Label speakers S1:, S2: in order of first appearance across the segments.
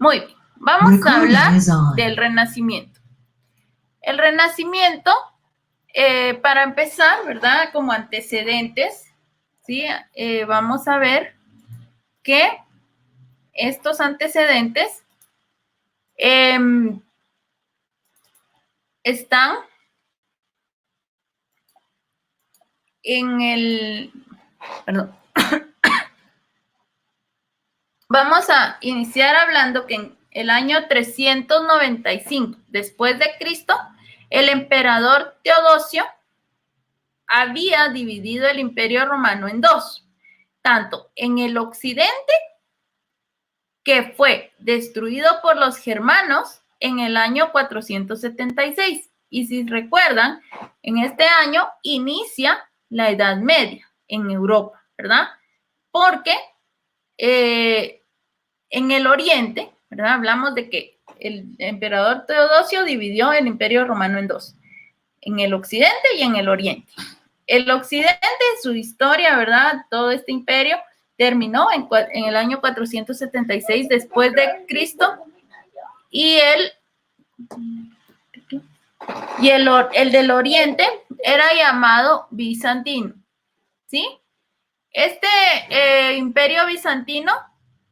S1: Muy bien, vamos a hablar del Renacimiento. El Renacimiento, para empezar, ¿verdad? Como antecedentes, ¿sí? Vamos a ver que estos antecedentes están en el... Perdón. Vamos a iniciar hablando que en el año 395 después de Cristo, el emperador Teodosio había dividido el Imperio Romano en dos, tanto en el occidente, que fue destruido por los germanos en el año 476. Y si recuerdan, en este año inicia la Edad Media en Europa, ¿verdad? Porque en el oriente, ¿verdad? Hablamos de que el emperador Teodosio dividió el Imperio Romano en dos, en el occidente y en el oriente. El occidente, su historia, ¿verdad? Todo este imperio terminó en el año 476 después de Cristo y el del oriente era llamado bizantino, ¿sí? Este imperio bizantino,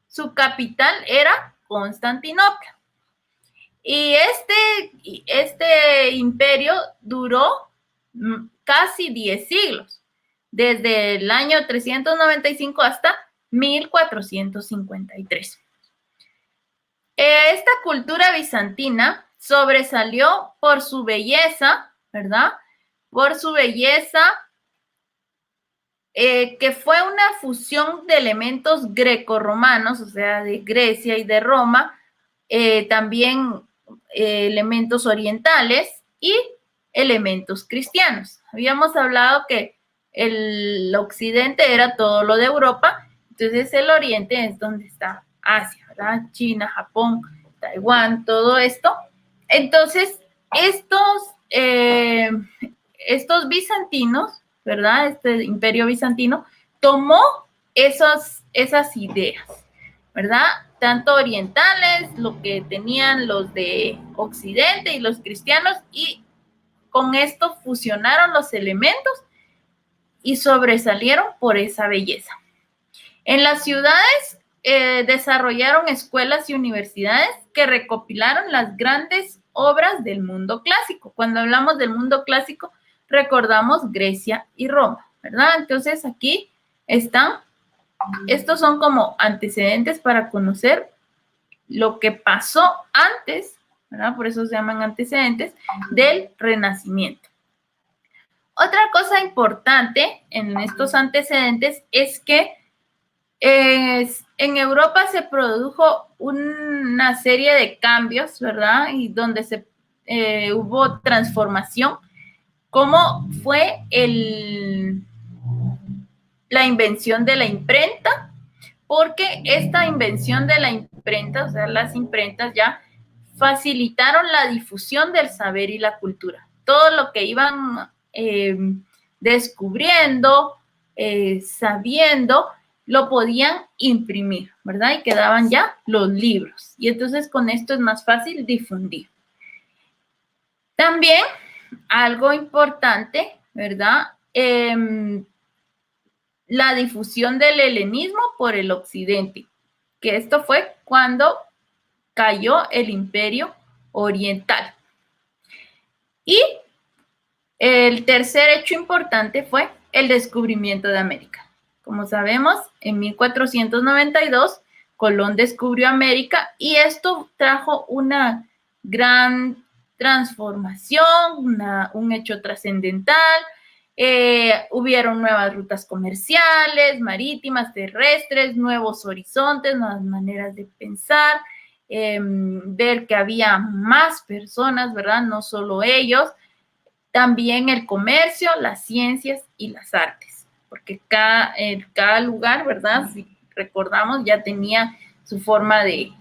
S1: su capital era Constantinopla. Y este imperio duró casi 10 siglos, desde el año 395 hasta 1453. Esta cultura bizantina sobresalió por su belleza, ¿verdad? Por su belleza, que fue una fusión de elementos grecorromanos, o sea, de Grecia y de Roma, también elementos orientales y elementos cristianos. Habíamos hablado que el occidente era todo lo de Europa, entonces el oriente es donde está Asia, ¿verdad? China, Japón, Taiwán, todo esto. Entonces, estos bizantinos, ¿verdad? Este imperio bizantino tomó esas ideas, ¿verdad? Tanto orientales, lo que tenían los de Occidente y los cristianos, y con esto fusionaron los elementos y sobresalieron por esa belleza. En las ciudades desarrollaron escuelas y universidades que recopilaron las grandes obras del mundo clásico. Cuando hablamos del mundo clásico, recordamos Grecia y Roma, ¿verdad? Entonces aquí están, estos son como antecedentes para conocer lo que pasó antes, ¿verdad? Por eso se llaman antecedentes del Renacimiento. Otra cosa importante en estos antecedentes es que en Europa se produjo una serie de cambios, ¿verdad? Y donde hubo transformación, como fue la invención de la imprenta, porque esta invención de la imprenta, o sea, las imprentas ya facilitaron la difusión del saber y la cultura. Todo lo que iban descubriendo, sabiendo, lo podían imprimir, ¿verdad? Y quedaban ya los libros. Y entonces con esto es más fácil difundir. También, algo importante, ¿verdad? La difusión del helenismo por el occidente, que esto fue cuando cayó el Imperio Oriental. Y el tercer hecho importante fue el descubrimiento de América. Como sabemos, en 1492, Colón descubrió América y esto trajo una gran transformación, un hecho trascendental. Hubieron nuevas rutas comerciales, marítimas, terrestres, nuevos horizontes, nuevas maneras de pensar, ver que había más personas, ¿verdad? No solo ellos. También el comercio, las ciencias y las artes, porque cada lugar, ¿verdad? Si recordamos, ya tenía su forma de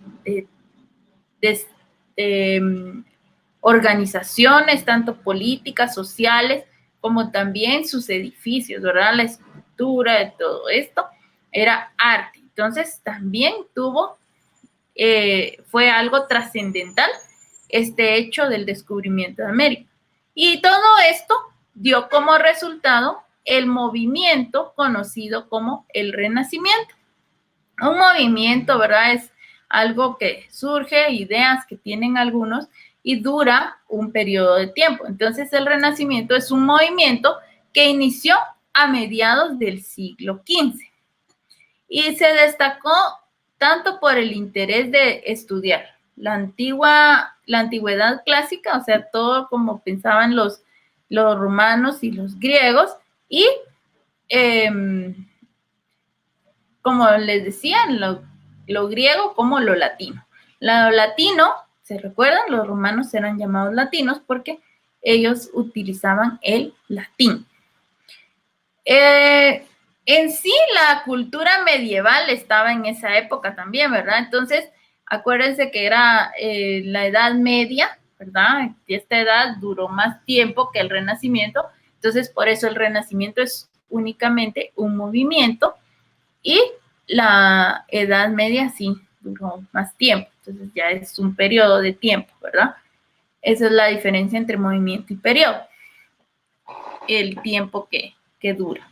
S1: organizaciones, tanto políticas, sociales, como también sus edificios, ¿verdad? La escultura de todo esto era arte. Entonces, también tuvo fue algo trascendental este hecho del descubrimiento de América. Y todo esto dio como resultado el movimiento conocido como el Renacimiento. Un movimiento, ¿verdad? Es algo que surge, ideas que tienen algunos y dura un periodo de tiempo. Entonces, el Renacimiento es un movimiento que inició a mediados del siglo XV y se destacó tanto por el interés de estudiar la antigüedad clásica, o sea, todo como pensaban los romanos y los griegos, y como les decía, lo griego como lo latino. Lo latino, ¿se recuerdan? Los romanos eran llamados latinos porque ellos utilizaban el latín. En sí, la cultura medieval estaba en esa época también, ¿verdad? Entonces, acuérdense que era la Edad Media, ¿verdad? Y esta edad duró más tiempo que el Renacimiento, entonces por eso el Renacimiento es únicamente un movimiento y la Edad Media sí duró más tiempo, entonces ya es un periodo de tiempo, ¿verdad? Esa es la diferencia entre movimiento y periodo, el tiempo que dura.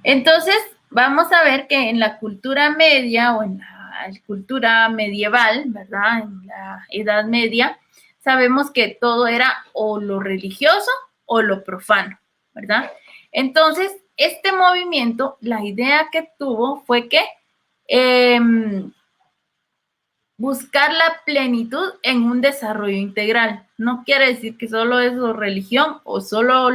S1: Entonces, vamos a ver que en la cultura media o en la cultura medieval, ¿verdad? En la Edad Media, sabemos que todo era o lo religioso o lo profano, ¿verdad? Entonces, este movimiento, la idea que tuvo fue que buscar la plenitud en un desarrollo integral. No quiere decir que solo es lo religión o solo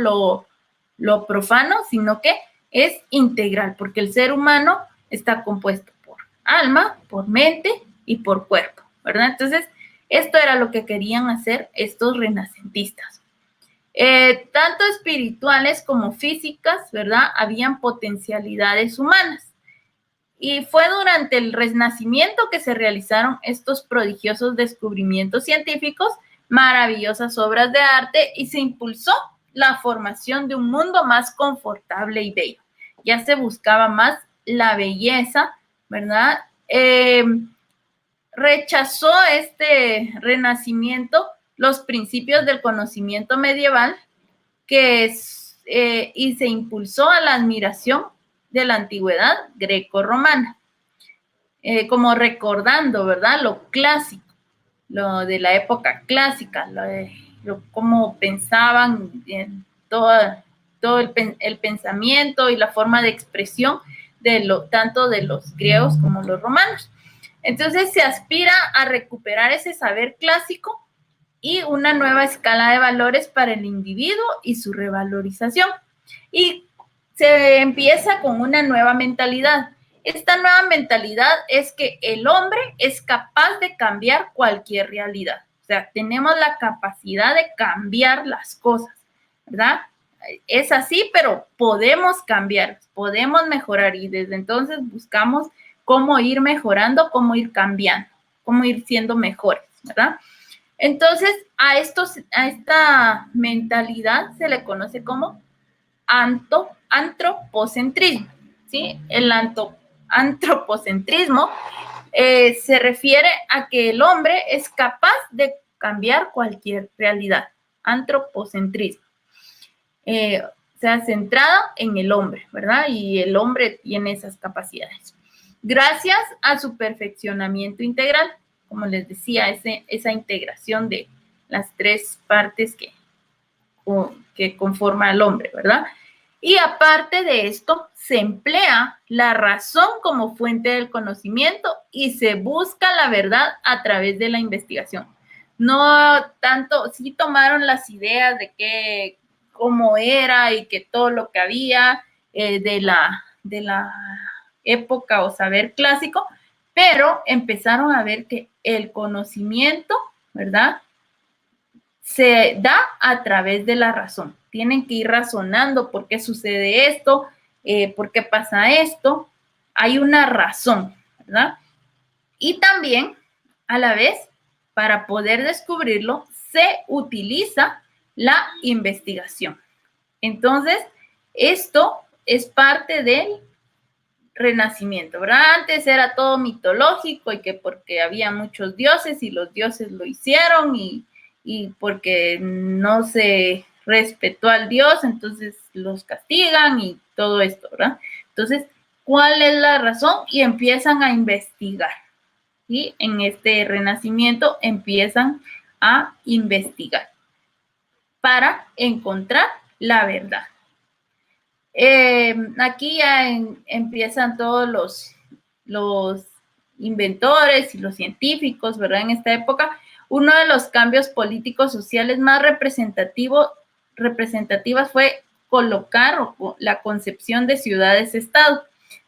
S1: lo profano, sino que es integral, porque el ser humano está compuesto por alma, por mente y por cuerpo, ¿verdad? Entonces, esto era lo que querían hacer estos renacentistas. Tanto espirituales como físicas, ¿verdad? Habían potencialidades humanas. Y fue durante el Renacimiento que se realizaron estos prodigiosos descubrimientos científicos, maravillosas obras de arte y se impulsó la formación de un mundo más confortable y bello. Ya se buscaba más la belleza, ¿verdad? Rechazó este Renacimiento los principios del conocimiento medieval y se impulsó a la admiración de la antigüedad greco-romana, como recordando, ¿verdad? Lo clásico, lo de la época clásica, cómo pensaban en todo el pensamiento y la forma de expresión tanto de los griegos como los romanos. Entonces se aspira a recuperar ese saber clásico y una nueva escala de valores para el individuo y su revalorización. Y se empieza con una nueva mentalidad. Esta nueva mentalidad es que el hombre es capaz de cambiar cualquier realidad. O sea, tenemos la capacidad de cambiar las cosas, ¿verdad? Es así, pero podemos cambiar, podemos mejorar y desde entonces buscamos cómo ir mejorando, cómo ir cambiando, cómo ir siendo mejores, ¿verdad? Entonces, a esta mentalidad se le conoce como antropocentrismo, ¿sí? El antropocentrismo se refiere a que el hombre es capaz de cambiar cualquier realidad. Antropocentrismo. O sea, centrado en el hombre, ¿verdad? Y el hombre tiene esas capacidades. Gracias a su perfeccionamiento integral, como les decía, esa integración de las tres partes que conforma al hombre, ¿verdad? Y aparte de esto, se emplea la razón como fuente del conocimiento y se busca la verdad a través de la investigación. No tanto, sí tomaron las ideas de cómo era y que todo lo que había de la época o saber clásico, pero empezaron a ver que el conocimiento, ¿verdad?, se da a través de la razón. Tienen que ir razonando por qué sucede esto, por qué pasa esto. Hay una razón, ¿verdad? Y también, a la vez, para poder descubrirlo, se utiliza la investigación. Entonces, esto es parte del Renacimiento, ¿verdad? Antes era todo mitológico y que porque había muchos dioses y los dioses lo hicieron y porque no se respetó al dios, entonces los castigan y todo esto, ¿verdad? Entonces, ¿cuál es la razón? Y empiezan a investigar. Y en este renacimiento empiezan a investigar para encontrar la verdad. Aquí ya empiezan todos los inventores y los científicos, ¿verdad? En esta época, uno de los cambios políticos sociales más representativas fue colocar la concepción de ciudades-estado.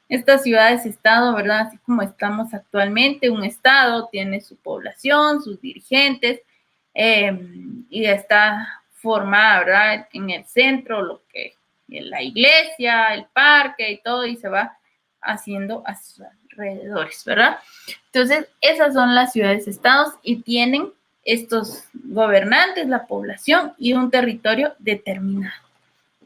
S1: Estas ciudades-estado, ¿verdad? Así como estamos actualmente, un estado tiene su población, sus dirigentes, y está formada, ¿verdad? En el centro, lo que la iglesia, el parque y todo, y se va haciendo a sus alrededores, ¿verdad? Entonces, esas son las ciudades-estados y tienen estos gobernantes, la población y un territorio determinado,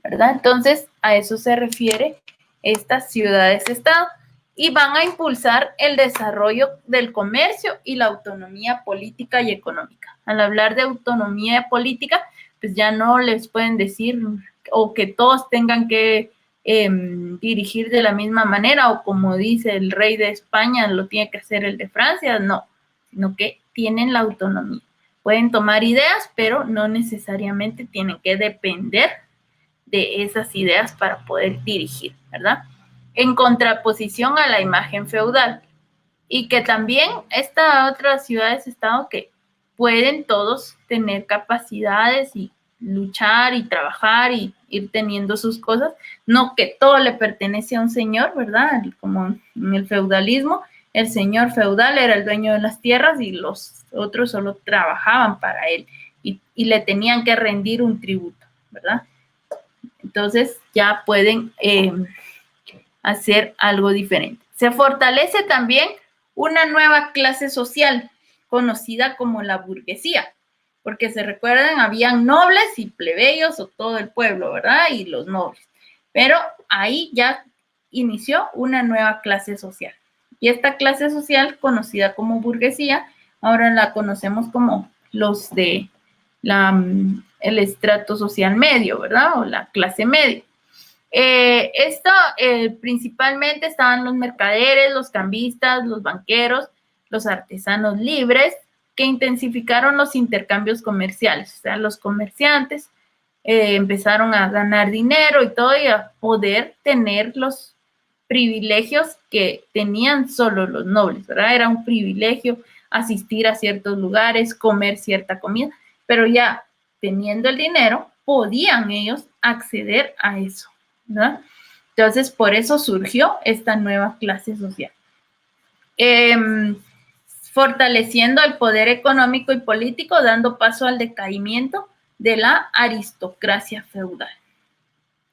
S1: ¿verdad? Entonces, a eso se refiere estas ciudades-estado y van a impulsar el desarrollo del comercio y la autonomía política y económica. Al hablar de autonomía política, pues ya no les pueden decir o que todos tengan que dirigir de la misma manera o como dice el rey de España, lo tiene que hacer el de Francia, no, sino que tienen la autonomía. Pueden tomar ideas, pero no necesariamente tienen que depender de esas ideas para poder dirigir, ¿verdad? En contraposición a la imagen feudal. Y que también estas otras ciudades-estado que pueden todos tener capacidades y luchar y trabajar y ir teniendo sus cosas, no que todo le pertenece a un señor, ¿verdad? Como en el feudalismo, el señor feudal era el dueño de las tierras y los otros solo trabajaban para él y le tenían que rendir un tributo, ¿verdad? Entonces ya pueden hacer algo diferente. Se fortalece también una nueva clase social conocida como la burguesía, porque se recuerdan, habían nobles y plebeyos o todo el pueblo, ¿verdad? Y los nobles. Pero ahí ya inició una nueva clase social. Y esta clase social, conocida como burguesía, ahora la conocemos como los de el estrato social medio, ¿verdad? O la clase media. Esto principalmente estaban los mercaderes, los cambistas, los banqueros, los artesanos libres, que intensificaron los intercambios comerciales. O sea, los comerciantes empezaron a ganar dinero y todo y a poder tener los privilegios que tenían solo los nobles, ¿verdad? Era un privilegio asistir a ciertos lugares, comer cierta comida, pero ya teniendo el dinero, podían ellos acceder a eso, ¿verdad? Entonces, por eso surgió esta nueva clase social. Fortaleciendo el poder económico y político, dando paso al decaimiento de la aristocracia feudal.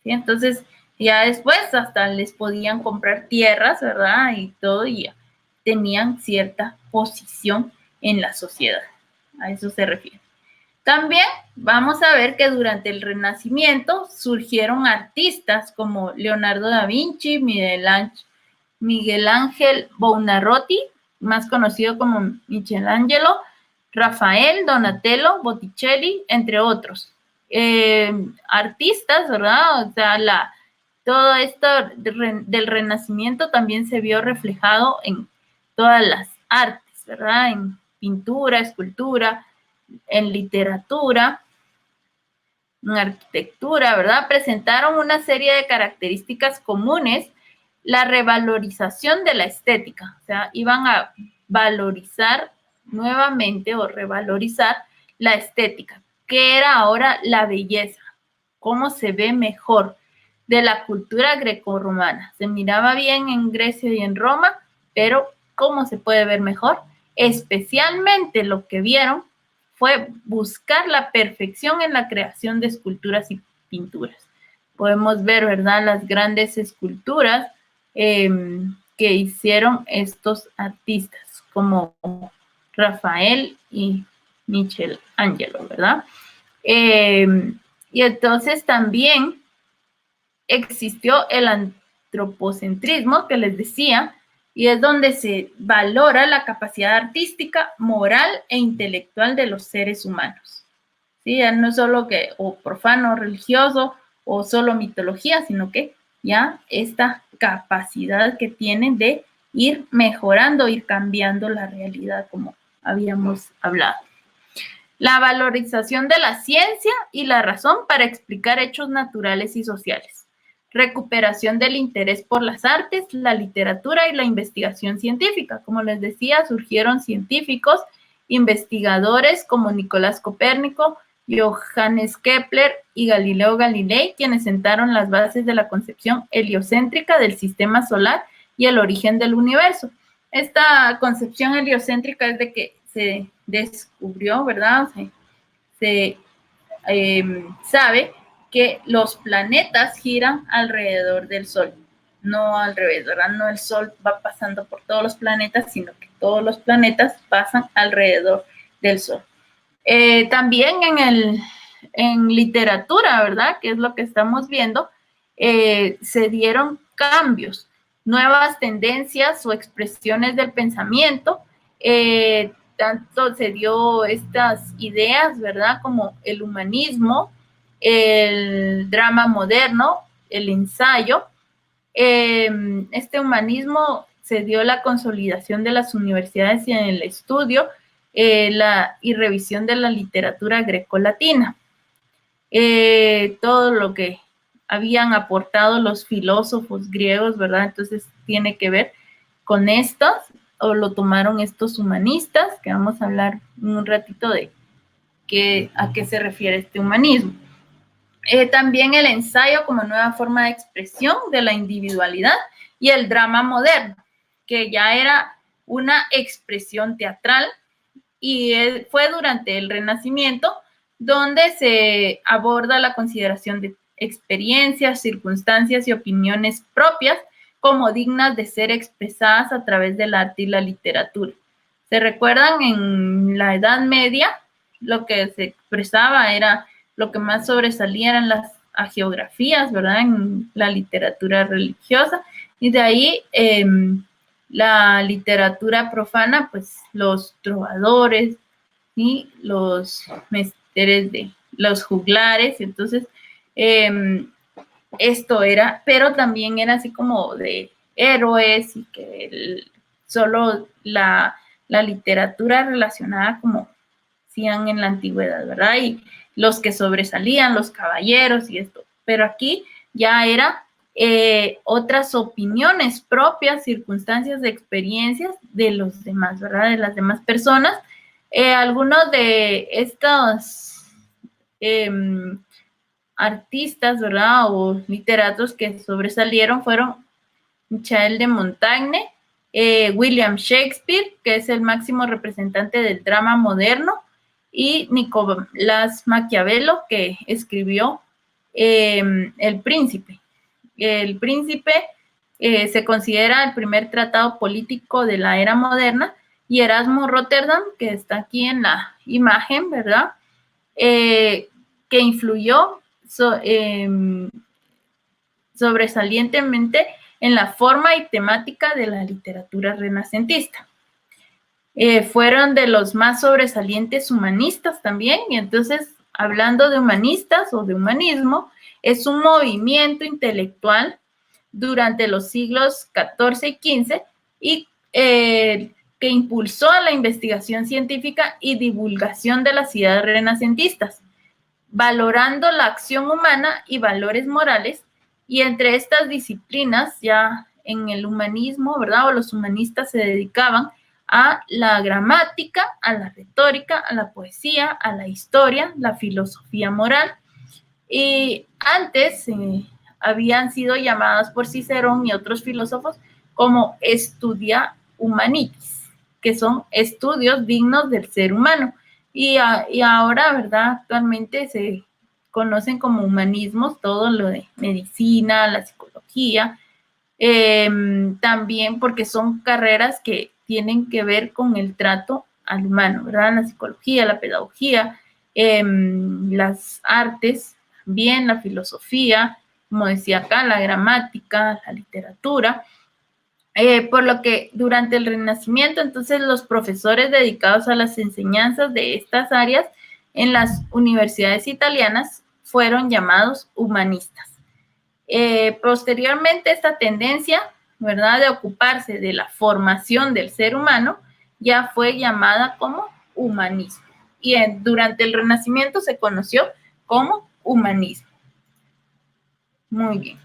S1: ¿Sí? Entonces, ya después hasta les podían comprar tierras, ¿verdad? Y todo, y ya tenían cierta posición en la sociedad. A eso se refiere. También vamos a ver que durante el Renacimiento surgieron artistas como Leonardo da Vinci, Miguel Ángel Buonarroti, más conocido como Michelangelo, Rafael, Donatello, Botticelli, entre otros. Artistas, ¿verdad? O sea, todo esto del Renacimiento también se vio reflejado en todas las artes, ¿verdad? En pintura, escultura, en literatura, en arquitectura, ¿verdad? Presentaron una serie de características comunes, la revalorización de la estética, o sea, iban a valorizar nuevamente o revalorizar la estética, que era ahora la belleza, cómo se ve mejor de la cultura grecorromana. Se miraba bien en Grecia y en Roma, pero ¿cómo se puede ver mejor? Especialmente lo que vieron fue buscar la perfección en la creación de esculturas y pinturas. Podemos ver, ¿verdad?, las grandes esculturas que hicieron estos artistas, como Rafael y Michelangelo, ¿verdad? Y entonces también existió el antropocentrismo que les decía, y es donde se valora la capacidad artística, moral e intelectual de los seres humanos. ¿Sí? Ya no es solo que o profano, religioso o solo mitología, sino que ya esta capacidad que tienen de ir mejorando, ir cambiando la realidad, como habíamos hablado. La valorización de la ciencia y la razón para explicar hechos naturales y sociales. Recuperación del interés por las artes, la literatura y la investigación científica. Como les decía, surgieron científicos, investigadores como Nicolás Copérnico, Johannes Kepler y Galileo Galilei, quienes sentaron las bases de la concepción heliocéntrica del sistema solar y el origen del universo. Esta concepción heliocéntrica es de que se descubrió, ¿verdad? Se sabe que los planetas giran alrededor del Sol, no al revés, ¿verdad? No el Sol va pasando por todos los planetas, sino que todos los planetas pasan alrededor del Sol. También en literatura, ¿verdad? Que es lo que estamos viendo, se dieron cambios, nuevas tendencias o expresiones del pensamiento, tanto se dio estas ideas, ¿verdad? Como el humanismo, el drama moderno, el ensayo. Este humanismo se dio la consolidación de las universidades y en el estudio y revisión de la literatura grecolatina. Todo lo que habían aportado los filósofos griegos, ¿verdad? Entonces tiene que ver con estos, o lo tomaron estos humanistas, que vamos a hablar un ratito de a qué se refiere este humanismo. También el ensayo como nueva forma de expresión de la individualidad y el drama moderno, que ya era una expresión teatral y fue durante el Renacimiento donde se aborda la consideración de experiencias, circunstancias y opiniones propias como dignas de ser expresadas a través del arte y la literatura. ¿Se recuerdan? En la Edad Media lo que se expresaba era, lo que más sobresalía eran las hagiografías, ¿verdad? En la literatura religiosa, y de ahí la literatura profana, pues los trovadores y los mesteres de los juglares. Entonces, esto era, pero también era así como de héroes y que solo la literatura relacionada como hacían en la antigüedad, ¿verdad? Y los que sobresalían, los caballeros y esto. Pero aquí ya era otras opiniones propias, circunstancias de experiencias de los demás, ¿verdad? De las demás personas. Algunos de estos artistas, ¿verdad? O literatos que sobresalieron fueron Michel de Montaigne, William Shakespeare, que es el máximo representante del drama moderno, y Nicolás Maquiavelo, que escribió El Príncipe. El Príncipe se considera el primer tratado político de la era moderna, y Erasmo Rotterdam, que está aquí en la imagen, ¿verdad? Que influyó sobresalientemente en la forma y temática de la literatura renacentista. Fueron de los más sobresalientes humanistas también, y entonces, hablando de humanistas o de humanismo, es un movimiento intelectual durante los siglos XIV y XV y que impulsó la investigación científica y divulgación de las ideas renacentistas, valorando la acción humana y valores morales. Y entre estas disciplinas, ya en el humanismo, ¿verdad? O los humanistas se dedicaban a la gramática, a la retórica, a la poesía, a la historia, la filosofía moral. Y antes habían sido llamadas por Cicerón y otros filósofos como studia humanitis, que son estudios dignos del ser humano. Y ahora, ¿verdad? Actualmente se conocen como humanismos todo lo de medicina, la psicología, también porque son carreras que tienen que ver con el trato al humano, ¿verdad? La psicología, la pedagogía, las artes, bien la filosofía, como decía acá, la gramática, la literatura. Por lo que durante el Renacimiento, entonces, los profesores dedicados a las enseñanzas de estas áreas en las universidades italianas fueron llamados humanistas. Posteriormente, esta tendencia, ¿verdad?, de ocuparse de la formación del ser humano, ya fue llamada como humanismo. Y durante el Renacimiento se conoció como humanismo. Muy bien.